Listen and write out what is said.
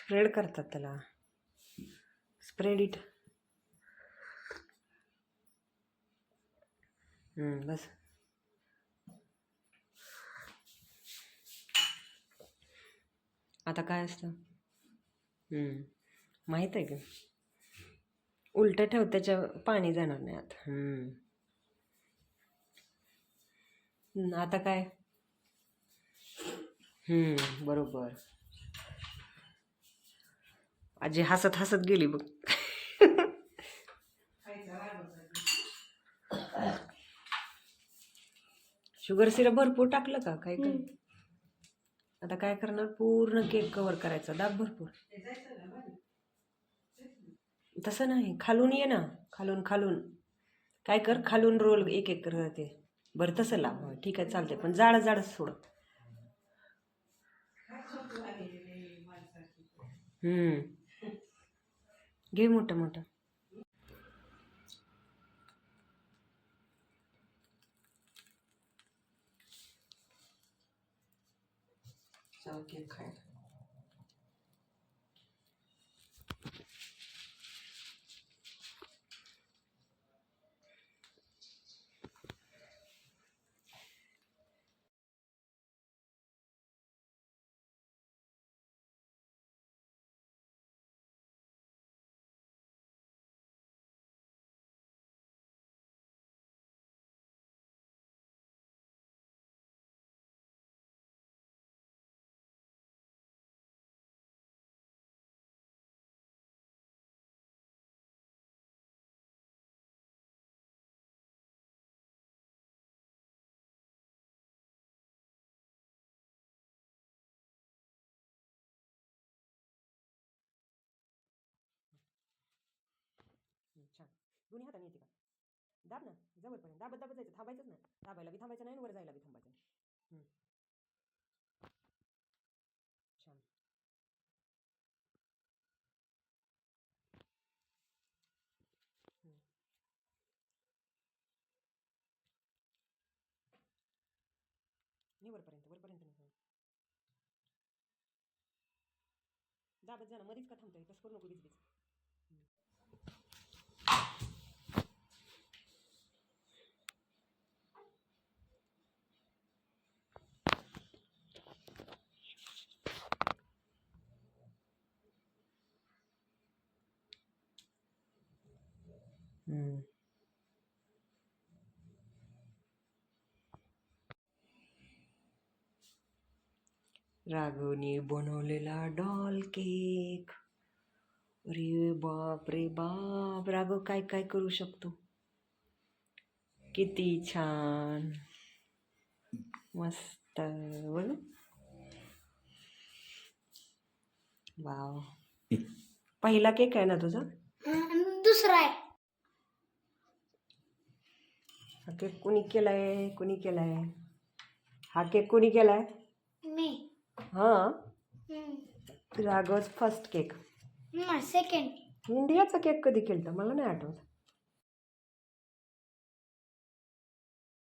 Spread करतात त्याला, spread it. बस. आता काय असतं माहीत आहे का? उलटं ठेव, त्याच्या पाणी जाणार नाही आत. आता काय? बरोबर. आजी हसत हसत गेली बघ. शुगर सिरप भरपूर टाकलं का काय काय? आता काय करणार, पूर्ण केक कव्हर करायचा, दाब भरपूर. तसं नाही, खालून ये ना, खालून खालून काय कर, खालून रोल एक एक कर ते. बरं तसं लाव, ठीक आहे चालते, पण जाड जाडच सोड. घे मोठं मोठं. चल केक खाय. छान. दोन्ही हाताने येते का? दाब ना जवळपर्यंत, दाबत दाबत जायचं, थांबायचंच नाही. दाबायला बी थांबायचं नाही, वर जायला बी थांबायचं नाही. छान. नाही वरपर्यंत, वरपर्यंत नाही. दाबत जा ना, मध्येच का थांबतोय? तसं करू नको बीच. राघवने बनवलेला डॉल केक. अरे बाप रे बाप, राघव काय काय करू शकतो. किती छान, मस्त बघ. वाव, पहिला केक आहे ना तुझा? दुसरा आहे. हा केक कुणी केलाय, कुणी केलाय? हा केक कुणी केलाय? मी. हा, राघवच फर्स्ट केक. सेकंड. इंडियाचा केक कधी केलता मला नाही आठवत.